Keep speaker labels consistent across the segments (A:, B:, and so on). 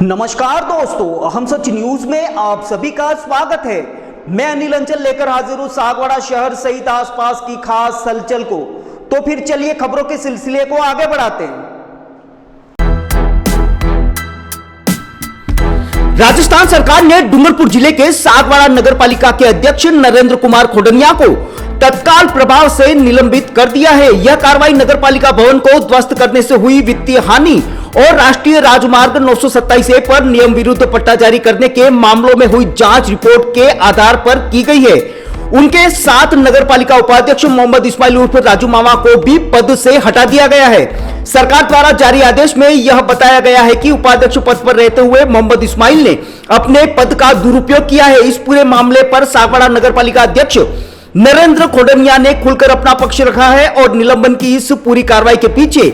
A: नमस्कार दोस्तों, हम सच न्यूज में आप सभी का स्वागत है। मैं अनिल अंचल लेकर हाजिर हूं सागवाड़ा शहर सहित आसपास की खास हलचल को। तो फिर चलिए खबरों के सिलसिले को आगे बढ़ाते हैं। राजस्थान सरकार ने डूंगरपुर जिले के सागवाड़ा नगर पालिका के अध्यक्ष नरेंद्र कुमार खोडनिया को तत्काल प्रभाव से निलंबित कर दिया है। यह कार्रवाई नगर पालिका भवन को ध्वस्त करने से हुई वित्तीय हानि और राष्ट्रीय राजमार्ग 927 पर नियम विरुद्ध पट्टा जारी करने के मामलों में हुई जांच रिपोर्ट के आधार पर की गई है। उनके साथ नगर पालिका उपाध्यक्ष मोहम्मद इस्माइल उर्फ राजू मामा को भी पद से हटा दिया गया है। सरकार द्वारा जारी आदेश में यह बताया गया है कि उपाध्यक्ष पद पर रहते हुए मोहम्मद इस्माइल ने अपने पद का दुरुपयोग किया है। इस पूरे मामले पर सागवाड़ा नगर पालिका अध्यक्ष नरेंद्र खोडनिया ने खुलकर अपना पक्ष रखा है और निलंबन की इस पूरी कार्रवाई के पीछे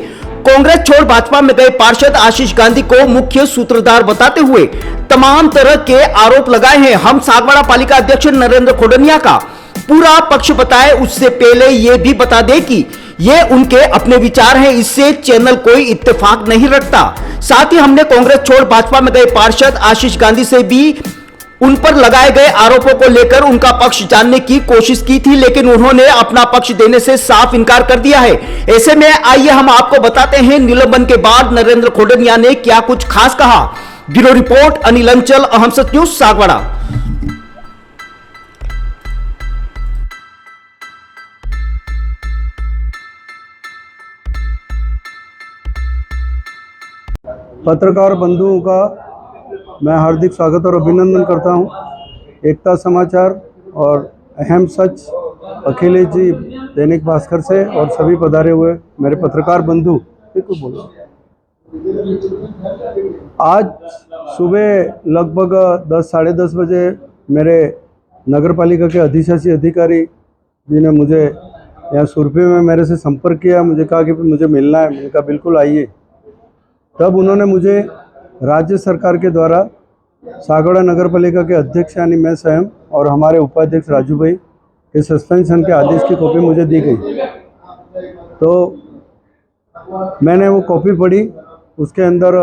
A: कांग्रेस छोड़ भाजपा में गए पार्षद आशीष गांधी को मुख्य सूत्रधार बताते हुए तमाम तरह के आरोप लगाए हैं। हम सागवाड़ा पालिका अध्यक्ष नरेंद्र खोडनिया का पूरा पक्ष बताए उससे पहले ये भी बता दें कि ये उनके अपने विचार हैं, इससे चैनल कोई इत्तेफाक नहीं रखता। साथ ही हमने कांग्रेस छोड़ भाजपा में गए पार्षद आशीष गांधी से भी उन पर लगाए गए आरोपों को लेकर उनका पक्ष जानने की कोशिश की थी, लेकिन उन्होंने अपना पक्ष देने से साफ इनकार कर दिया है। ऐसे में आइए हम आपको बताते हैं निलंबन के बाद नरेंद्र खोडनिया ने क्या कुछ खास कहा। ब्यूरो रिपोर्ट अनिल अंचल, अहम सच न्यूज सागवाड़ा।
B: पत्रकार बंधुओं का मैं हार्दिक स्वागत और अभिनंदन करता हूं। एकता समाचार और अहम सच, अखिलेश जी दैनिक भास्कर से और सभी पधारे हुए मेरे पत्रकार बंधु, बिल्कुल बोलो। आज सुबह लगभग 10 साढ़े 10 बजे मेरे नगर पालिका के अधिशासी अधिकारी जी ने मुझे यहाँ सुरभि में मेरे से संपर्क किया। मुझे कहा कि मुझे मिलना है। मैंने कहा बिल्कुल आइए। तब उन्होंने मुझे राज्य सरकार के द्वारा सागवाड़ा नगर पालिका के अध्यक्ष यानी मैं स्वयं और हमारे उपाध्यक्ष राजू भाई के सस्पेंशन के आदेश की कॉपी मुझे दी गई। तो मैंने वो कॉपी पढ़ी। उसके अंदर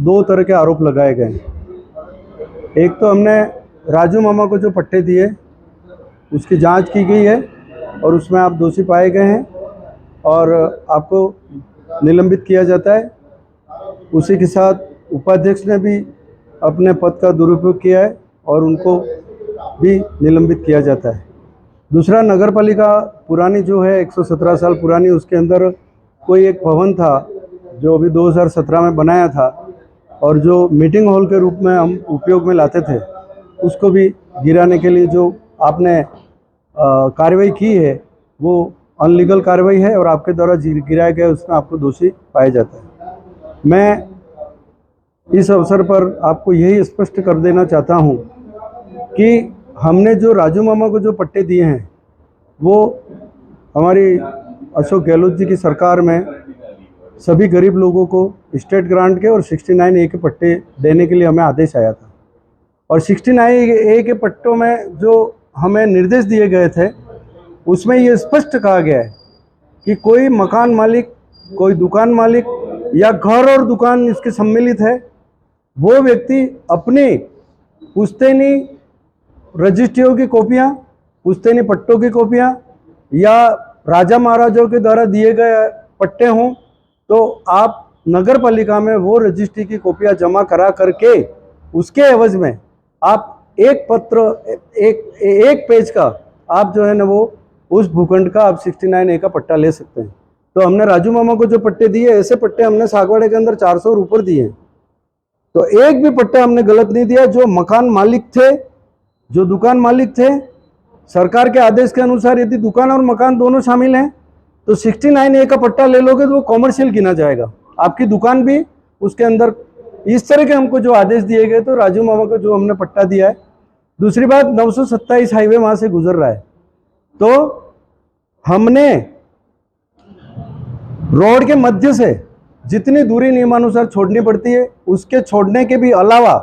B: 2 तरह के आरोप लगाए गए। एक तो हमने राजू मामा को जो पट्टे दिए उसकी जांच की गई है और उसमें आप दोषी पाए गए हैं और आपको निलंबित किया जाता है। उसी के साथ उपाध्यक्ष ने भी अपने पद का दुरुपयोग किया है और उनको भी निलंबित किया जाता है। दूसरा, नगर पालिका पुरानी जो है 117 साल पुरानी, उसके अंदर कोई एक भवन था जो अभी 2017 में बनाया था और जो मीटिंग हॉल के रूप में हम उपयोग में लाते थे, उसको भी गिराने के लिए जो आपने कार्रवाई की है वो अनलीगल कार्रवाई है और आपके द्वारा गिराया गया उसमें आपको दोषी पाया जाता है। मैं इस अवसर पर आपको यही स्पष्ट कर देना चाहता हूं कि हमने जो राजू मामा को जो पट्टे दिए हैं वो हमारी अशोक गहलोत जी की सरकार में सभी गरीब लोगों को स्टेट ग्रांट के और 69A के पट्टे देने के लिए हमें आदेश आया था। और 69A के पट्टों में जो हमें निर्देश दिए गए थे उसमें ये स्पष्ट कहा गया है कि कोई मकान मालिक, कोई दुकान मालिक या घर और दुकान इसके सम्मिलित है, वो व्यक्ति अपनी पुश्तैनी रजिस्ट्रियों की कॉपियाँ, पुश्तैनी पट्टों की कॉपियाँ या राजा महाराजाओं के द्वारा दिए गए पट्टे हों तो आप नगर पालिका में वो रजिस्ट्री की कॉपियाँ जमा करा करके उसके एवज में आप एक पत्र एक पेज का आप जो है ना वो उस भूखंड का आप 69A का पट्टा ले सकते हैं। तो हमने राजू मामा को जो पट्टे दिए, ऐसे पट्टे हमने सागवाड़े के अंदर 400 और ऊपर दिए। तो एक भी पट्टा हमने गलत नहीं दिया। जो मकान मालिक थे, जो दुकान मालिक थे, सरकार के आदेश के अनुसार यदि दुकान और मकान दोनों शामिल हैं तो 69A का पट्टा ले लोगे तो वो कॉमर्शियल गिना जाएगा। आपकी दुकान भी उसके अंदर इस तरह के हमको जो आदेश दिए गए। तो राजू मामा को जो हमने पट्टा दिया है दूसरी बात 927 हाईवे वहां से गुजर रहा है, तो हमने रोड के मध्य से जितनी दूरी नियमानुसार छोड़नी पड़ती है उसके छोड़ने के भी अलावा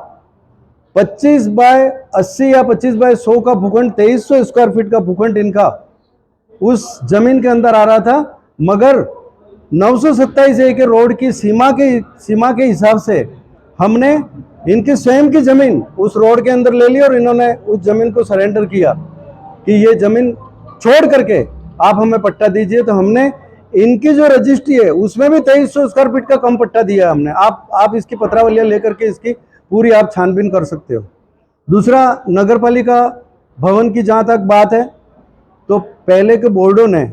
B: 25 बाय 80 या 25 बाय 100 का भूखंड 2300 स्क्वायर फीट का भूखंड इनका उस जमीन के अंदर आ रहा था, मगर 927 ए के रोड की सीमा के हिसाब से हमने इनकी स्वयं की जमीन उस रोड के अंदर ले ली और इन्होंने उस जमीन को सरेंडर किया कि ये जमीन छोड़ करके आप हमें पट्टा दीजिए। तो हमने इनकी जो रजिस्ट्री है उसमें भी 2300 स्क्वायर फीट का कम पट्टा दिया है हमने। आप इसकी पत्रावलियां लेकर के इसकी पूरी आप छानबीन कर सकते हो। दूसरा, नगर पालिका भवन की जहाँ तक बात है, तो पहले के बोर्डों ने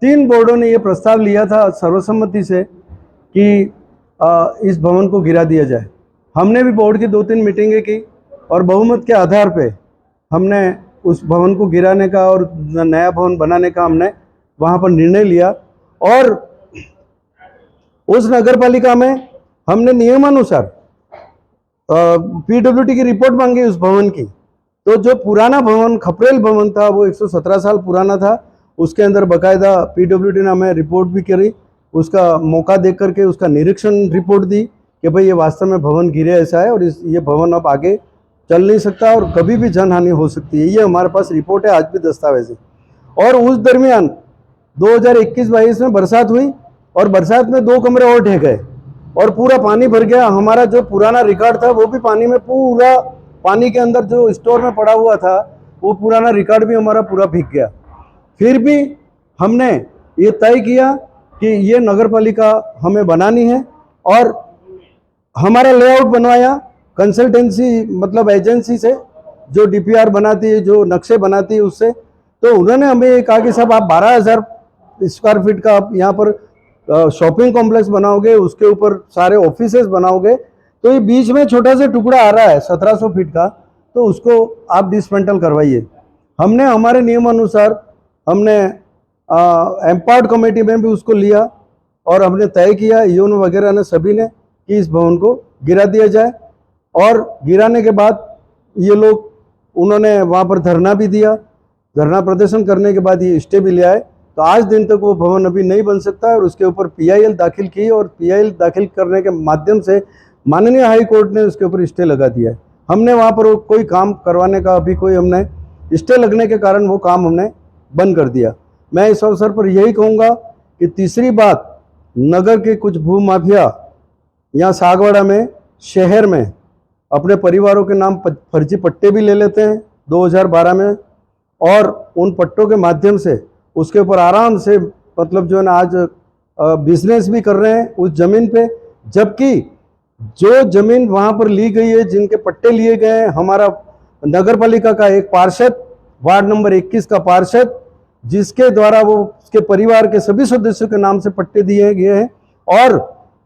B: 3 बोर्डों ने ये प्रस्ताव लिया था सर्वसम्मति से कि इस भवन को गिरा दिया जाए। हमने भी बोर्ड की 2-3 मीटिंगें की और बहुमत के आधार पे हमने उस भवन को गिराने का और नया भवन बनाने का हमने वहाँ पर निर्णय लिया। और उस नगर पालिका में हमने नियमानुसार पीडब्ल्यूडी की रिपोर्ट मांगी उस भवन की। तो जो पुराना भवन खपरेल भवन था वो 117 साल पुराना था, उसके अंदर बाकायदा पीडब्ल्यूडी ने हमें रिपोर्ट भी करी, उसका मौका देख करके उसका निरीक्षण रिपोर्ट दी कि भाई ये वास्तव में भवन गिरे ऐसा है और ये भवन अब आगे चल नहीं सकता और कभी भी जनहानि हो सकती है। ये हमारे पास रिपोर्ट है, आज भी दस्तावेज है। और उस दरमियान 2021-22 में बरसात हुई और बरसात में 2 कमरे और ढह गए और पूरा पानी भर गया। हमारा जो पुराना रिकॉर्ड था वो भी पानी में, पूरा पानी के अंदर जो स्टोर में पड़ा हुआ था वो पुराना रिकॉर्ड भी हमारा पूरा भीग गया। फिर भी हमने ये तय किया कि ये नगर पालिका हमें बनानी है और हमारा लेआउट बनवाया कंसल्टेंसी मतलब एजेंसी से जो डीपीआर बनाती है, जो नक्शे बनाती है उससे। तो उन्होंने हमें कहा कि साहब आप 12,000 स्क्वायर फीट का आप यहाँ पर शॉपिंग कॉम्प्लेक्स बनाओगे, उसके ऊपर सारे ऑफिसेस बनाओगे, तो ये बीच में छोटा सा टुकड़ा आ रहा है 1700 फीट का, तो उसको आप डिसमेंटल करवाइए। हमने हमारे नियम अनुसार हमने एम्पावर्ड कमेटी में भी उसको लिया और हमने तय किया यून वगैरह ने सभी ने कि इस भवन को गिरा दिया जाए। और गिराने के बाद ये लोग उन्होंने वहाँ पर धरना भी दिया, धरना प्रदर्शन करने के बाद ये स्टे भी ले आए। तो आज दिन तक वो भवन अभी नहीं बन सकता है और उसके ऊपर पीआईएल दाखिल की और पीआईएल दाखिल करने के माध्यम से माननीय हाई कोर्ट ने उसके ऊपर स्टे लगा दिया है। हमने वहाँ पर कोई काम करवाने का अभी कोई हमने स्टे लगने के कारण वो काम हमने बंद कर दिया। मैं इस अवसर पर यही कहूँगा कि तीसरी बात, नगर के कुछ भूमाफिया यहाँ सागवाड़ा में शहर में अपने परिवारों के नाम फर्जी पट्टे भी ले लेते हैं 2012 में और उन पट्टों के माध्यम से उसके ऊपर आराम से मतलब जो है ना आज बिजनेस भी कर रहे हैं उस जमीन पे। जबकि जो जमीन वहाँ पर ली गई है, जिनके पट्टे लिए गए हैं, हमारा नगर पालिका का एक पार्षद, वार्ड नंबर 21 का पार्षद, जिसके द्वारा वो उसके परिवार के सभी सदस्यों के नाम से पट्टे दिए गए हैं और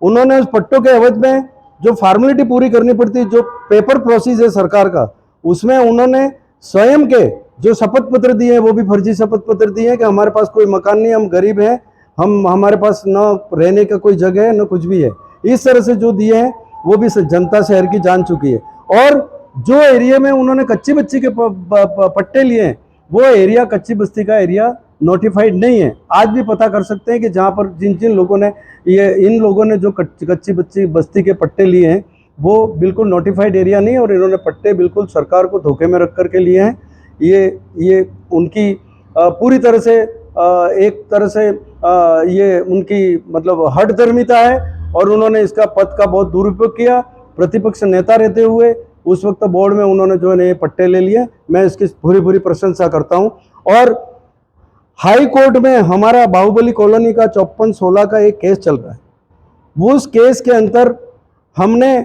B: उन्होंने उस पट्टों के एवज में जो फॉर्मेलिटी पूरी करनी पड़ती है, जो पेपर प्रोसेस है सरकार का, उसमें उन्होंने स्वयं के जो शपथ पत्र दिए हैं वो भी फर्जी शपथ पत्र दिए हैं कि हमारे पास कोई मकान नहीं, हम गरीब हैं, हमारे पास न रहने का कोई जगह है न कुछ भी है। इस तरह से जो दिए हैं वो भी जनता शहर की जान चुकी है। और जो एरिया में उन्होंने कच्ची बस्ती के पट्टे लिए हैं वो एरिया कच्ची बस्ती का एरिया नोटिफाइड नहीं है। आज भी पता कर सकते हैं कि जहाँ पर जिन लोगों ने इन लोगों ने जो कच्ची बस्ती के पट्टे लिए हैं वो बिल्कुल नोटिफाइड एरिया नहीं है और इन्होंने पट्टे बिल्कुल सरकार को धोखे में रख करके लिए हैं। ये उनकी पूरी तरह से एक तरह से ये उनकी मतलब हठधर्मिता है और उन्होंने इसका पद का बहुत दुरुपयोग किया। प्रतिपक्ष नेता रहते हुए उस वक्त बोर्ड में उन्होंने जो है ये पट्टे ले लिए। मैं इसकी पूरी प्रशंसा करता हूं। और हाई कोर्ट में हमारा बाहुबली कॉलोनी का 54-16 का एक केस चल रहा है। उस केस के अंदर हमने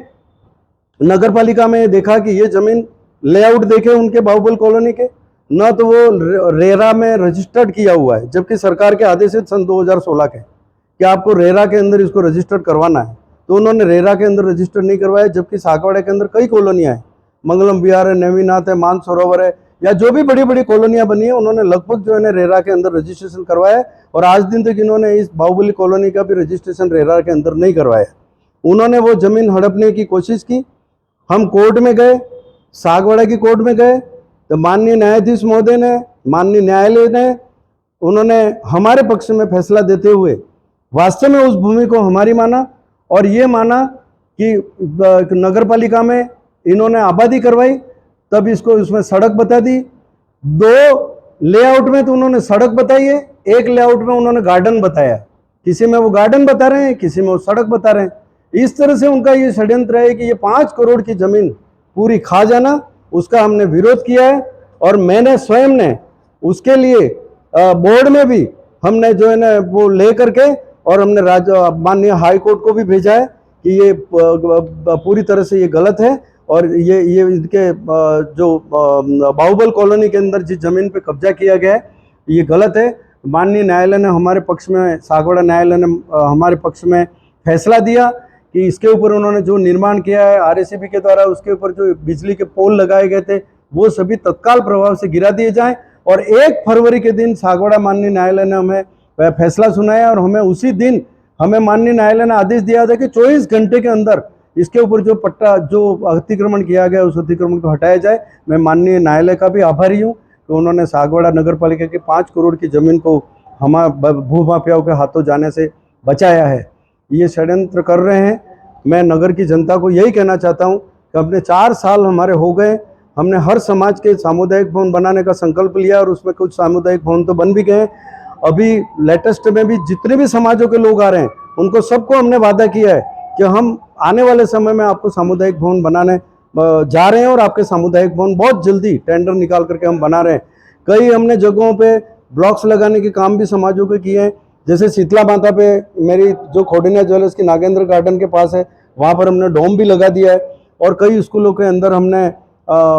B: नगर पालिका में देखा कि ये जमीन लेआउट देखे उनके बाहुबली कॉलोनी के, न तो वो रेरा में रजिस्टर्ड किया हुआ है, जबकि सरकार के आदेश है सन 2016 के कि आपको रेरा के अंदर इसको रजिस्टर्ड करवाना है, तो उन्होंने रेरा के अंदर रजिस्टर नहीं करवाया। जबकि सागवाड़ा के अंदर कई कॉलोनियाँ हैं, मंगलम विहार है, नवीनाथ है, मानसरोवर है, या जो भी बड़ी बड़ी कॉलोनियाँ बनी है उन्होंने लगभग जो है रेरा के अंदर रजिस्ट्रेशन करवाया और आज दिन तक इन्होंने इस बाहुबली कॉलोनी का भी रजिस्ट्रेशन रेरा के अंदर नहीं करवाया। उन्होंने वो जमीन हड़पने की कोशिश की। हम कोर्ट में गए, सागवाड़ा की कोर्ट में गए, तो माननीय न्यायाधीश महोदय ने, माननीय न्यायालय ने, उन्होंने हमारे पक्ष में फैसला देते हुए वास्तव में उस भूमि को हमारी माना और ये माना कि नगर पालिका में इन्होंने आबादी करवाई, तब इसको उसमें सड़क बता दी। 2 लेआउट में तो उन्होंने सड़क बताई है, 1 लेआउट में उन्होंने गार्डन बताया। किसी में वो गार्डन बता रहे हैं, किसी में वो सड़क बता रहे हैं। इस तरह से उनका ये षड्यंत्र है कि ये 5 करोड़ की जमीन पूरी खा जाना, उसका हमने विरोध किया है। और मैंने स्वयं ने उसके लिए बोर्ड में भी हमने जो है ना वो ले करके और हमने माननीय हाई कोर्ट को भी भेजा है कि ये पूरी तरह से ये गलत है और ये इनके जो बाहुबल कॉलोनी के अंदर जिस जमीन पे कब्जा किया गया है ये गलत है। माननीय न्यायालय ने हमारे पक्ष में, सागवाड़ा न्यायालय ने हमारे पक्ष में फैसला दिया कि इसके ऊपर उन्होंने जो निर्माण किया है आरएसीबी के द्वारा, उसके ऊपर जो बिजली के पोल लगाए गए थे वो सभी तत्काल प्रभाव से गिरा दिए जाएं। और 1 फरवरी के दिन सागवाड़ा माननीय न्यायालय ने हमें फैसला सुनाया और हमें उसी दिन हमें माननीय न्यायालय ने आदेश दिया था कि 24 घंटे के अंदर इसके ऊपर जो पट्टा, जो अतिक्रमण किया गया उस अतिक्रमण को हटाया जाए। मैं माननीय न्यायालय का भी आभारी हूँ कि उन्होंने सागवाड़ा नगर पालिका की 5 करोड़ की जमीन को हमारे भूमाफियाओं के हाथों जाने से बचाया है। ये षड्यंत्र कर रहे हैं। मैं नगर की जनता को यही कहना चाहता हूँ कि अपने 4 साल हमारे हो गए, हमने हर समाज के सामुदायिक भवन बनाने का संकल्प लिया और उसमें कुछ सामुदायिक भवन तो बन भी गए। अभी लेटेस्ट में भी जितने भी समाजों के लोग आ रहे हैं उनको सबको हमने वादा किया है कि हम आने वाले समय में आपको सामुदायिक भवन बनाने जा रहे हैं और आपके सामुदायिक भवन बहुत जल्दी टेंडर निकाल करके हम बना रहे हैं। कई हमने जगहों पे ब्लॉक्स लगाने के काम भी समाजों के किए हैं। जैसे शीतला माता पे मेरी जो खोडिनिया ज्वेलर्स की नागेंद्र गार्डन के पास है, वहाँ पर हमने डोम भी लगा दिया है और कई स्कूलों के अंदर हमने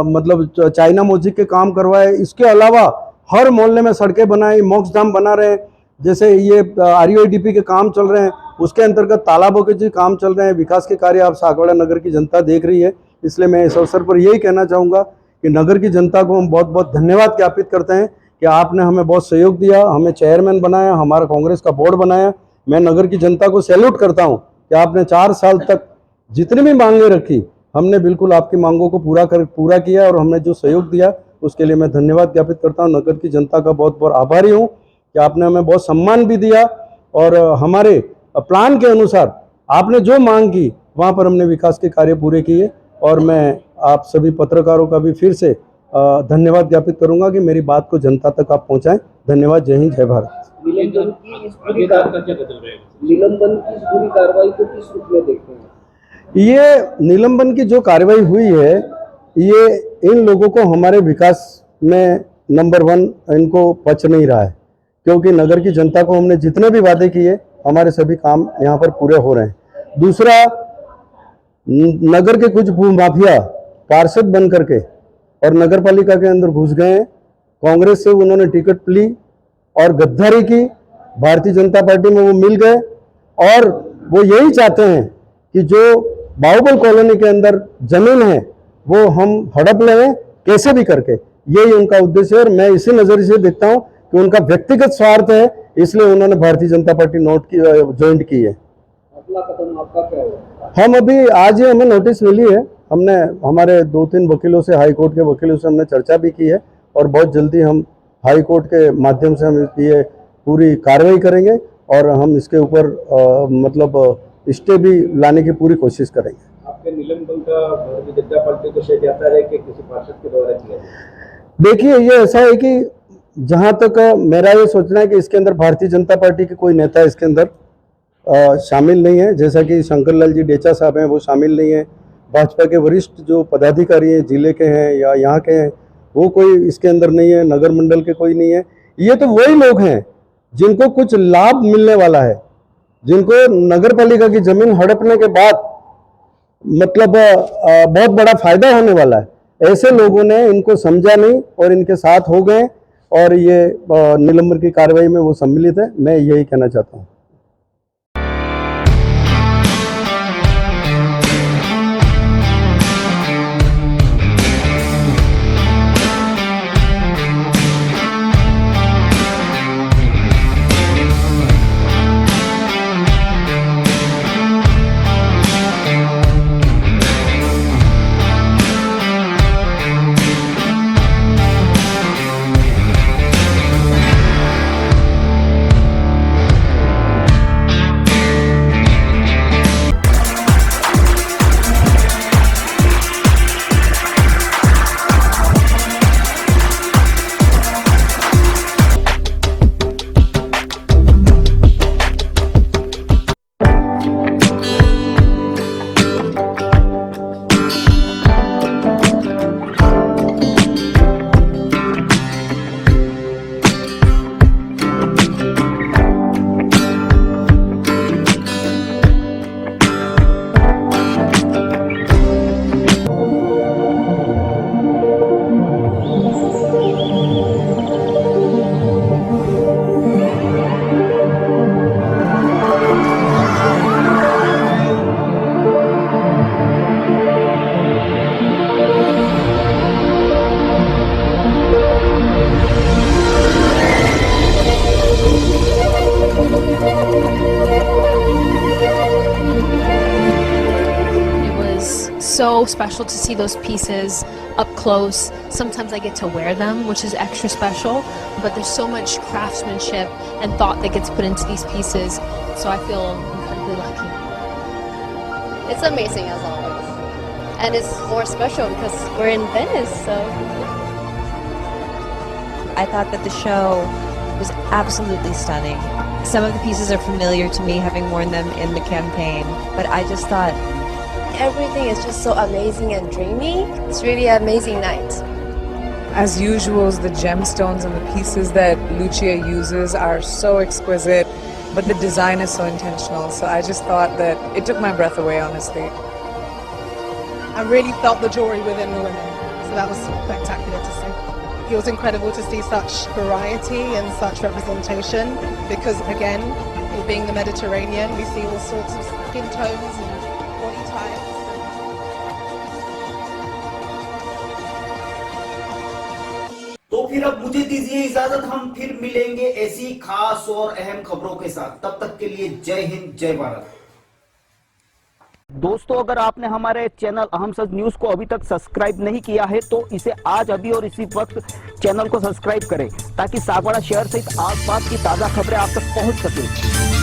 B: मतलब चाइना म्यूजिक के काम करवाए। इसके अलावा हर मोहल्ले में सड़कें बनाई, मोक्ष धाम बना रहे हैं। जैसे ये RUIDP के काम चल रहे हैं, उसके अंतर्गत तालाबों के जो काम चल रहे हैं, विकास के कार्य आप सागवाड़ा नगर की जनता देख रही है। इसलिए मैं इस अवसर पर यही कहना चाहूँगा कि नगर की जनता को हम बहुत बहुत धन्यवाद ज्ञापित करते हैं कि आपने हमें बहुत सहयोग दिया, हमें चेयरमैन बनाया, हमारा कांग्रेस का बोर्ड बनाया। मैं नगर की जनता को सैल्यूट करता हूँ कि आपने 4 साल तक जितनी भी मांगें रखी हमने बिल्कुल आपकी मांगों को पूरा किया और हमने जो सहयोग दिया उसके लिए मैं धन्यवाद ज्ञापित करता हूँ। नगर की जनता का बहुत बहुत आभारी हूँ कि आपने हमें बहुत सम्मान भी दिया और हमारे प्लान के अनुसार आपने जो मांग की वहाँ पर हमने विकास के कार्य पूरे किए। और मैं आप सभी पत्रकारों का भी फिर से धन्यवाद ज्ञापित करूँगा कि मेरी बात को जनता तक आप पहुँचाएं। धन्यवाद। जय हिंद, जय भारत।
C: निलंबन की इस पूरी कार्रवाई को किस रूप में देखते हैं?
B: ये निलंबन की जो कार्रवाई हुई है ये इन लोगों को हमारे विकास में नंबर 1 इनको पच नहीं रहा है, क्योंकि नगर की जनता को हमने जितने भी वादे किए हमारे सभी काम यहाँ पर पूरे हो रहे हैं। दूसरा, नगर के कुछ भूमाफिया पार्षद बन करके और नगर पालिका के अंदर घुस गए हैं। कांग्रेस से उन्होंने टिकट ली और गद्दारी की, भारतीय जनता पार्टी में वो मिल गए और वो यही चाहते हैं कि जो बाहुबल कॉलोनी के अंदर जमीन है वो हम हड़प लें कैसे भी करके, यही उनका उद्देश्य है। और मैं इसी नज़रिए से देखता हूँ कि उनका व्यक्तिगत स्वार्थ है, इसलिए उन्होंने भारतीय जनता पार्टी ज्वाइन की है।
C: अगला कदम आपका क्या होगा?
B: हम अभी आज ही हमें नोटिस मिली है, हमने हमारे 2-3 वकीलों से, हाई कोर्ट के वकीलों से हमने चर्चा भी की है और बहुत जल्दी हम हाई कोर्ट के माध्यम से हम ये पूरी कार्रवाई करेंगे और हम इसके ऊपर मतलब स्टे भी लाने की पूरी कोशिश करेंगे।
C: आपके निलंबन का भारतीय जनता पार्टी को श्रेय जाता है कि किसी पार्षद के द्वारा किया?
B: देखिए, ये ऐसा है कि जहाँ तक मेरा ये सोचना है कि इसके अंदर भारतीय जनता पार्टी के कोई नेता इसके अंदर शामिल नहीं है। जैसा कि शंकर लाल जी डेचा साहब हैं, वो शामिल नहीं है। भाजपा के वरिष्ठ जो पदाधिकारी हैं, जिले के हैं या यहाँ के हैं, वो कोई इसके अंदर नहीं है। नगर मंडल के कोई नहीं है। ये तो वही लोग हैं जिनको कुछ लाभ मिलने वाला है, जिनको नगर पालिका की जमीन हड़पने के बाद मतलब बहुत बड़ा फायदा होने वाला है। ऐसे लोगों ने इनको समझा नहीं और इनके साथ हो गए और ये निलंबन की कार्रवाई में वो सम्मिलित है। मैं यही कहना चाहता हूँ।
D: special to see those pieces up close. Sometimes I get to wear them, which is extra special, but there's so much craftsmanship and thought that gets put into these pieces, so I feel incredibly lucky.
E: It's amazing as always. And it's more special because we're in Venice, so.
F: I thought that the show was absolutely stunning. Some of the pieces are familiar to me, having worn them in the campaign, but I just thought
E: Everything is just so amazing and dreamy. It's really an amazing night.
G: As usual, the gemstones and the pieces that Lucia uses are so exquisite, but the design is so intentional. So I just thought that it took my breath away, honestly.
H: I really felt the jewelry within the women, so that was spectacular to see. It was incredible to see such variety and such representation because, again, it being the Mediterranean, we see all sorts of skin tones and body types.
A: तो फिर अब मुझे दीजिए इजाजत, हम फिर मिलेंगे ऐसी खास और अहम खबरों के साथ। तब तक के लिए जय हिंद, जय भारत। दोस्तों, अगर आपने हमारे चैनल अहम सच न्यूज को अभी तक सब्सक्राइब नहीं किया है तो इसे आज अभी और इसी वक्त चैनल को सब्सक्राइब करें ताकि सागवाड़ा शहर सहित आसपास की ताजा खबरें आप तक पहुंच सके।